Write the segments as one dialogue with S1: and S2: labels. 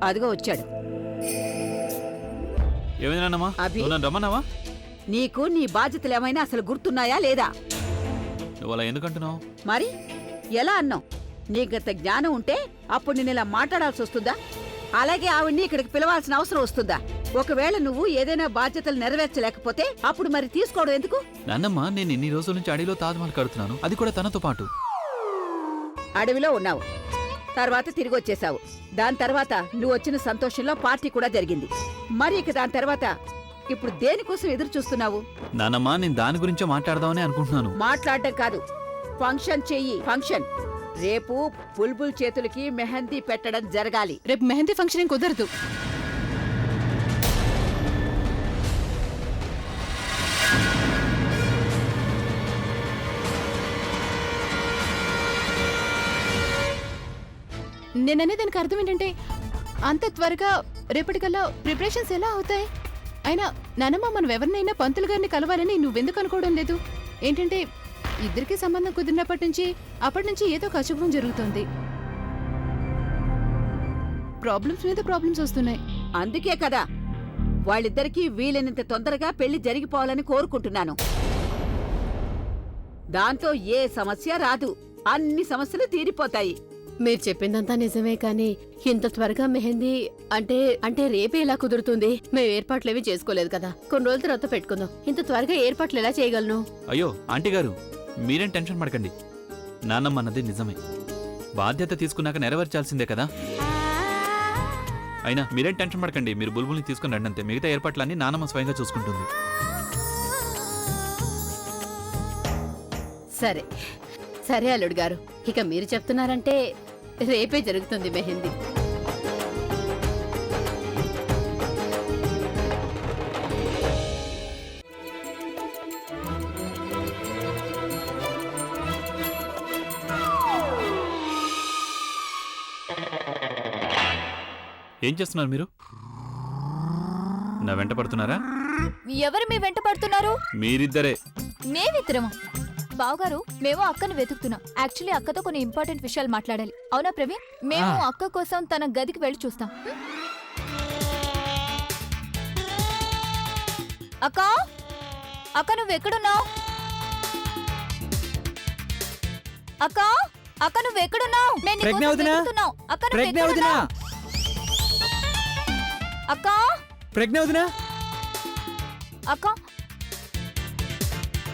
S1: అదిగో వచ్చాడు.
S2: ఏమైందమ్మా? రమ్మన్నావా?
S1: నీకు నీ బాధ్యతలు ఏమైనా అసలు గుర్తున్నాయా లేదా?
S2: నువ్వు అలా ఎందుకంటున్నావు?
S1: మరి ఎలా అన్నావు? నీకంత జ్ఞానం ఉంటే అప్పుడు నేను ఇలా మాట్లాడాల్సి వస్తుందా? అలాగే ఆవిడ్ని ఇక్కడికి పిలవాల్సిన అవసరం వస్తుందా? ఒకవేళ నువ్వు ఏదైనా బాధ్యతలు నెరవేర్చలేకపోతే అప్పుడు మరి తీసుకోవడం ఎందుకు?
S2: నాన్నమ్మ, నేను ఇన్ని రోజుల నుంచి అడవిలో తాజ్మహల్ కడుతున్నాను, అది కూడా తనతో పాటు.
S1: అడవిలో ఉన్నావు, తర్వాత తిరిగి వచ్చేసావు. దాని తర్వాత నువ్వు వచ్చిన సంతోషంలో పార్టీ కూడా జరిగింది. మరి ఇక దాని తర్వాత ఇప్పుడు దేనికోసం ఎదురు చూస్తున్నావు?
S2: నాన్నమ్మ, నేను దాని గురించే మాట్లాడదామని అనుకుంటున్నాను.
S1: మాట్లాడటం కాదు, ఫంక్షన్ చెయ్యి. ఫంక్షన్ రేపు బుల్బుల్ చేతులకి మెహందీ పెట్టడం జరగాలి.
S3: రేపు మెహందీ ఫంక్షన్ ఏం కుదరదు. నేననే దానికి అర్థం ఏంటంటే అంత త్వరగా రేపటికల్లా ప్రిపరేషన్స్ ఎలా అవుతాయి? అయినా నానమ్మ, మనం ఎవరినైనా పంతులు గారిని కలవాలని నువ్వెందుకు అనుకోవడం లేదు? ఏంటంటే ఇద్దరికి సంబంధం కుదిరినప్పటి నుంచి అప్పటి నుంచి ఏదో ఒక అశుభం జరుగుతుంది. ప్రాబ్లమ్స్ మీద ప్రాబ్లమ్స్ వస్తున్నాయి.
S1: అందుకే కదా వాళ్ళిద్దరికీ వీలైనంత తొందరగా పెళ్లి జరిగిపోవాలని కోరుకుంటున్నాను. దాంతో ఏ సమస్య రాదు, అన్ని సమస్యలు తీరిపోతాయి.
S4: మీరు చెప్పిందంతా నిజమే, కానీ ఇంత త్వరగా మెహందీ అంటే రేపే ఎలా కుదురుతుంది? మేము ఏర్పాట్లేవి చేసుకోలేదు కదా, కొన్ని రోజుల తర్వాత పెట్టుకుందాం. ఇంత త్వరగా ఏర్పాట్లు ఎలా చేయగలను?
S2: అయ్యో ఆంటీ గారు, మీరేం టెన్షన్ పడకండి. నాన్నమ్మ అన్నది నిజమే, బాధ్యత తీసుకున్నాక నెరవేర్చాల్సిందే కదా. అయినా మీరేం టెన్షన్ పడకండి, మీరు బుల్బుల్ని తీసుకుని రండి అంతే. మిగతా ఏర్పాట్లన్నీ నాన్నమ్మ స్వయంగా చూసుకుంటుంది.
S4: సరే సరే అల్లుడు గారు, ఇక మీరు చెప్తున్నారంటే రేపే జరుగుతుంది మెహందీ.
S2: ఏం చేస్తున్నారు మీరు? నా వెంట పడుతున్నారా?
S5: ఎవరు మీ వెంట పడుతున్నారు?
S2: మీరిద్దరే.
S5: మేమిద్దరమా? బావగారు, మేము అక్కను వెతుకుతున్నాం. యాక్చువల్లీ అక్కతో కొన్ని ఇంపార్టెంట్ విషయాలు మాట్లాడాలి. అవునా ప్రవీణ్? మేము అక్క కోసం తన గదికి వెళ్ళి చూస్తాం. అక్క, అక్క నువ్వెక్కడున్నావు? అక్క, అక్క నువ్వెక్కడున్నావు? అక్క, అక్క,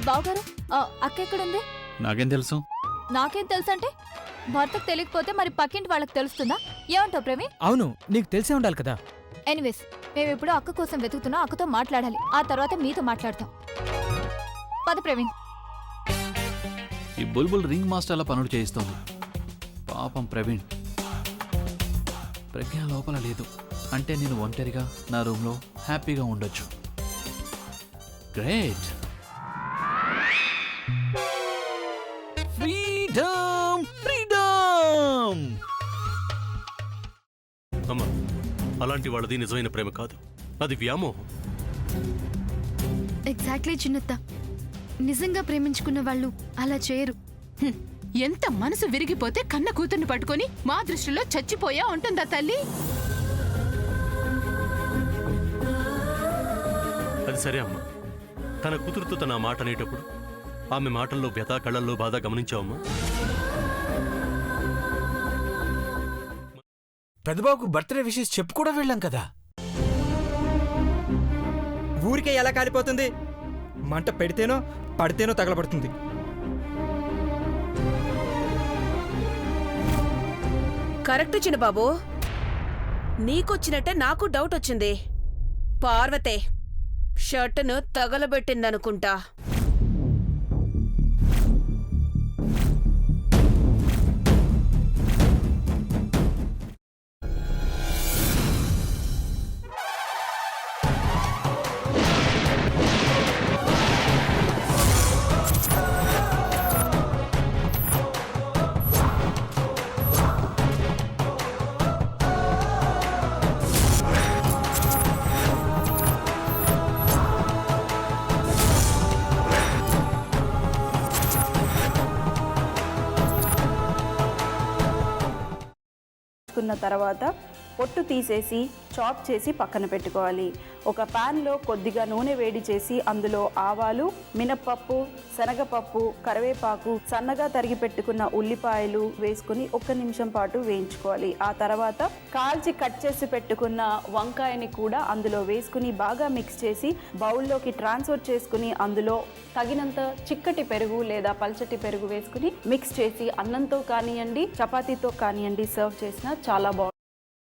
S5: బావగారు, అక్క ఎక్కడుంది?
S2: నాకేం తెలుసు?
S5: నాకేం తెలుసు అంటే భర్తకు తెలియకపోతే మరి పక్కింటి వాళ్ళకి తెలుస్తుందా? ఏమంటావు ప్రవీణ్?
S6: అవును, నీకు తెలిసే ఉండాలి కదా.
S5: ఎనీవేస్, మేము ఇప్పుడు అక్క కోసం వెతుకుతున్నాం. అక్కతో మాట్లాడాలి, ఆ తర్వాత మీతో మాట్లాడతాం. పద ప్రవీణ్.
S2: ఈ బుల్బుల్ రింగ్ మాస్టర్ల పనులు చేయిస్తోంది. పాపం ప్రవీణ్. ప్రజ్ఞ లోపల లేదు అంటే నేను ఒంటరిగా నా రూమ్లో హ్యాపీగా ఉండొచ్చు. గ్రేట్. Freedom, freedom.
S7: అమ్మా, అలాంటి వాళ్ళది నిజమైన ప్రేమ కాదు, అది వ్యామోహం.
S8: ఎగ్జాక్ట్లీ చిన్నత్త, నిజంగా ప్రేమించుకున్న వాళ్ళు అలా చేయరు.
S3: ఎంత మనసు విరిగిపోతే కన్న కూతుర్ని పట్టుకొని మా దృష్టిలో చచ్చిపోయా ఉంటుందా తల్లి?
S7: అది సరే అమ్మా, తన కూతురుతో తన మాట అనేటప్పుడు ఆమె మాటల్లో వ్యథ, కళ్ళల్లో బాధ గమనించావమ్మా?
S6: పెద్దబాబుకు బర్త్డే విషెస్ చెప్పు కూడా వెళ్ళాం కదా. ఊరికే ఎలా కాలిపోతుంది? మంట పెడితేనో పడితేనో తగలబడుతుంది.
S9: కరెక్ట్ చిన్నబాబు, నీకొచ్చినట్టే నాకు డౌట్ వచ్చింది. పార్వతే షర్టును తగలబెట్టిందనుకుంటా.
S10: పెట్టుకున్న తర్వాత పొట్టు తీసేసి చాప్ చేసి పక్కన పెట్టుకోవాలి. ఒక ప్యాన్లో కొద్దిగా నూనె వేడి చేసి అందులో ఆవాలు, మినప్పప్పు, శనగపప్పు, కరివేపాకు, సన్నగా తరిగి పెట్టుకున్న ఉల్లిపాయలు వేసుకుని 1 నిమిషం పాటు వేయించుకోవాలి. ఆ తర్వాత కాల్చి కట్ చేసి పెట్టుకున్న వంకాయని కూడా అందులో వేసుకుని బాగా మిక్స్ చేసి బౌల్లోకి ట్రాన్స్ఫర్ చేసుకుని అందులో తగినంత చిక్కటి పెరుగు లేదా పల్చటి పెరుగు వేసుకుని మిక్స్ చేసి అన్నంతో కానివ్వండి, చపాతీతో కానివ్వండి సర్వ్ చేసినా చాలా బాగుంటుంది.